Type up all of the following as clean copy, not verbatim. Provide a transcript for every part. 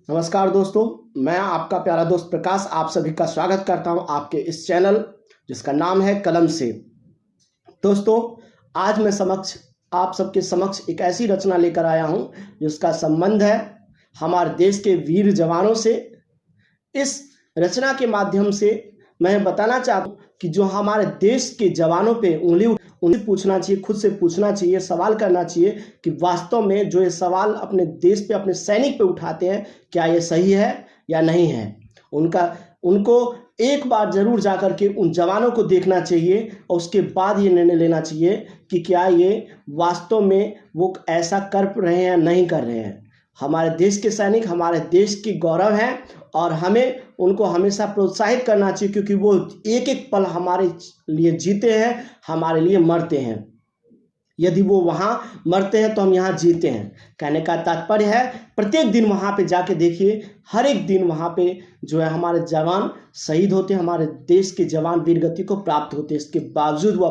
नमस्कार दोस्तों, मैं आपका प्यारा दोस्त प्रकाश आप सभी का स्वागत करता हूं आपके इस चैनल जिसका नाम है कलम से। दोस्तों, आज मैं आप सबके समक्ष एक ऐसी रचना लेकर आया हूं जिसका संबंध है हमारे देश के वीर जवानों से। इस रचना के माध्यम से मैं बताना चाहता हूँ कि जो हमारे देश के जवानों पे उन्हें पूछना चाहिए, खुद से पूछना चाहिए, सवाल करना चाहिए कि वास्तव में जो ये सवाल अपने देश पे, अपने सैनिक पे उठाते हैं, क्या ये सही है या नहीं है। उनको एक बार जरूर जाकर के उन जवानों को देखना चाहिए और उसके बाद ये निर्णय लेना चाहिए कि क्या ये वास्तव में वो ऐसा कर रहे हैं या नहीं कर रहे हैं। हमारे देश के सैनिक हमारे देश की गौरव हैं और हमें उनको हमेशा प्रोत्साहित करना चाहिए, क्योंकि वो एक एक पल हमारे लिए जीते हैं, हमारे लिए मरते हैं। यदि वो वहाँ मरते हैं तो हम यहाँ जीते हैं। कहने का तात्पर्य है प्रत्येक दिन वहाँ पे जाके देखिए, हर एक दिन वहाँ पे जो है हमारे जवान शहीद होते हैं, हमारे देश के जवान वीरगति को प्राप्त होते हैं। इसके बावजूद वो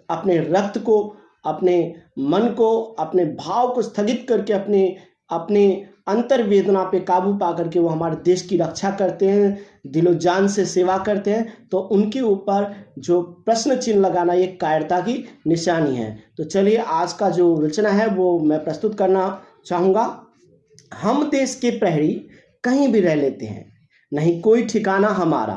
अपने रक्त को, अपने मन को, अपने भाव को स्थगित करके अपने अंतर वेदना पे काबू पा करके वो हमारे देश की रक्षा करते हैं, दिलो जान से सेवा करते हैं। तो उनके ऊपर जो प्रश्न चिन्ह लगाना ये कायरता की निशानी है। तो चलिए, आज का जो रचना है वो मैं प्रस्तुत करना चाहूँगा। हम देश के प्रहरी कहीं भी रह लेते हैं, नहीं कोई ठिकाना हमारा,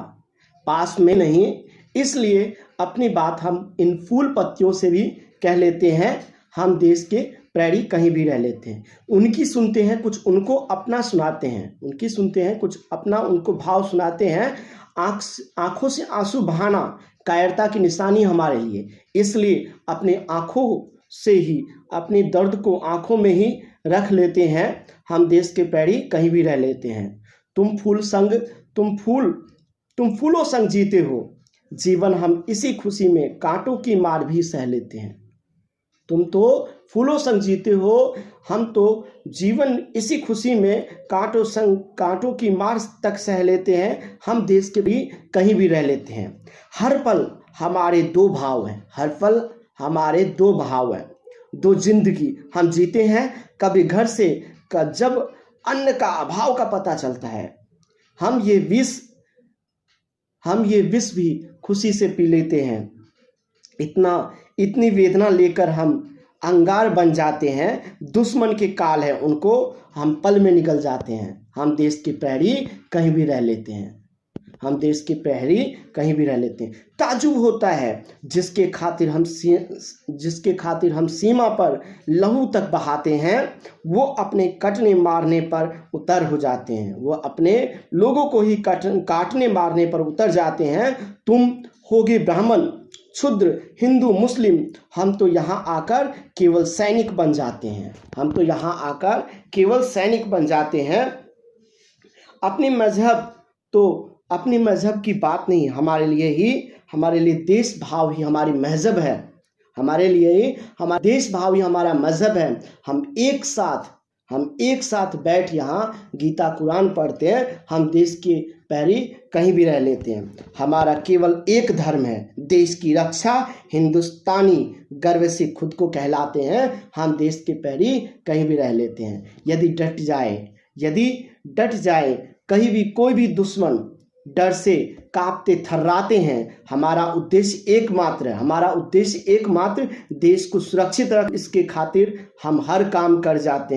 पास में नहीं, इसलिए अपनी बात हम इन फूल पत्तियों से भी कह लेते हैं। हम देश के प्रहरी कहीं भी रह लेते हैं, उनकी सुनते हैं, कुछ उनको अपना सुनाते हैं, उनकी सुनते हैं, कुछ अपना उनको भाव सुनाते हैं। आंखों से आंसू बहाना कायरता की निशानी हमारे लिए, इसलिए अपनी आंखों से ही अपनी दर्द को आंखों में ही रख लेते हैं। हम देश के प्रहरी कहीं भी रह लेते हैं। तुम फूलों संग जीते हो जीवन, हम इसी खुशी में कांटों की मार भी सह लेते हैं। तुम तो फूलों संग जीते हो, हम तो जीवन इसी खुशी में कांटों की मार तक सह लेते हैं। हम देश के भी कहीं भी रह लेते हैं। हर पल हमारे दो भाव हैं, हर पल हमारे दो भाव हैं, दो जिंदगी हम जीते हैं। कभी घर से जब अन्न का अभाव का पता चलता है, हम ये विष भी खुशी से पी लेते हैं। इतनी वेदना लेकर हम अंगार बन जाते हैं, दुश्मन के काल है उनको हम पल में निकल जाते हैं। हम देश के प्रहरी कहीं भी रह लेते हैं, हम देश के प्रहरी कहीं भी रह लेते हैं। ताजुब होता है जिसके खातिर हम सीमा पर लहू तक बहाते हैं, वो अपने कटने मारने पर उतर हो जाते हैं, वो अपने लोगों को ही काटने मारने पर उतर जाते हैं। तुम होगे ब्राह्मण, क्षुद्र, हिंदू, मुस्लिम, हम तो यहाँ आकर केवल सैनिक बन जाते हैं, हम तो यहाँ आकर केवल सैनिक बन जाते हैं। अपनी मजहब की बात नहीं, हमारे लिए देश भाव ही हमारी मजहब है, हमारे लिए हमारा देश भाव ही हमारा मजहब है। हम एक साथ बैठ यहाँ गीता कुरान पढ़ते हैं। हम देश के प्रहरी कहीं भी रह लेते हैं। हमारा केवल एक धर्म है, देश की रक्षा, हिंदुस्तानी गर्व से खुद को कहलाते हैं। हम देश के प्रहरी कहीं भी रह लेते हैं। यदि डट जाए कहीं भी कोई भी दुश्मन, डर से कांपते थर्राते हैं। हमारा उद्देश्य एकमात्र देश को सुरक्षित रख, इसके खातिर हम हर काम कर जाते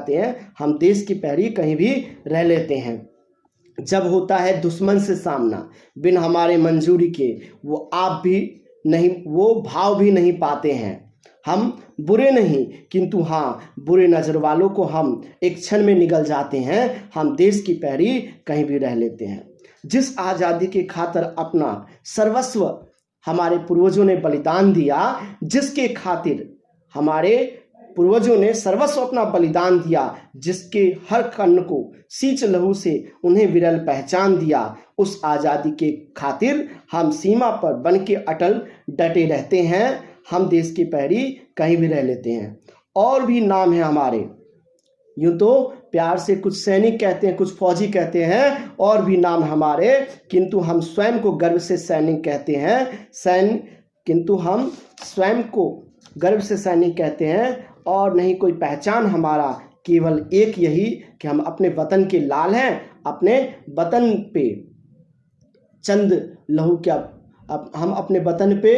हैं, हम देश की प्रहरी कहीं भी रह लेते हैं। जब होता है दुश्मन से सामना बिन हमारे मंजूरी के, वो भाव भी नहीं पाते हैं। हम बुरे नहीं, किंतु हाँ, बुरे नजर वालों को हम एक क्षण में निगल जाते हैं। हम देश की प्रहरी कहीं भी रह लेते हैं। जिस आज़ादी के खातिर अपना सर्वस्व हमारे पूर्वजों ने बलिदान दिया, जिसके खातिर हमारे पूर्वजों ने सर्वस्व अपना बलिदान दिया, जिसके हर कण को सींच लहू से उन्हें विरल पहचान दिया, उस आज़ादी के खातिर हम सीमा पर बन के अटल डटे रहते हैं। हम देश के प्रहरी कहीं भी रह लेते हैं। और भी नाम है हमारे, यूं तो प्यार से कुछ सैनिक कहते हैं, कुछ फौजी कहते हैं, और भी नाम हमारे, किंतु हम स्वयं को गर्व से सैनिक कहते हैं। और नहीं कोई पहचान हमारा, केवल एक यही कि हम अपने वतन के लाल हैं, अपने वतन पे चंद लहू क्या, अब हम अपने वतन पे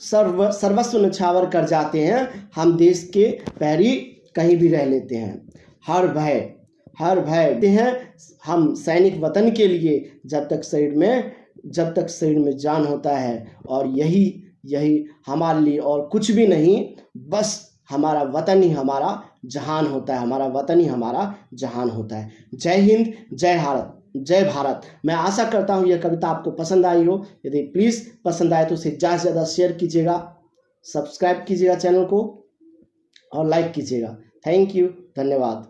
सर्वस्व न्यौछावर कर जाते हैं। हम देश के पैरी कहीं भी रह लेते हैं, हर भय देते हैं हम सैनिक वतन के लिए, जब तक शरीर में जान होता है। और यही हमारे लिए और कुछ भी नहीं, बस हमारा वतन ही हमारा जहान होता है, हमारा वतन ही हमारा जहान होता है। जय हिंद, जय भारत। मैं आशा करता हूँ यह कविता आपको पसंद आई हो। यदि प्लीज़ पसंद आए तो इसे ज़्यादा से ज़्यादा शेयर कीजिएगा, सब्सक्राइब कीजिएगा चैनल को और लाइक कीजिएगा। थैंक यू, धन्यवाद।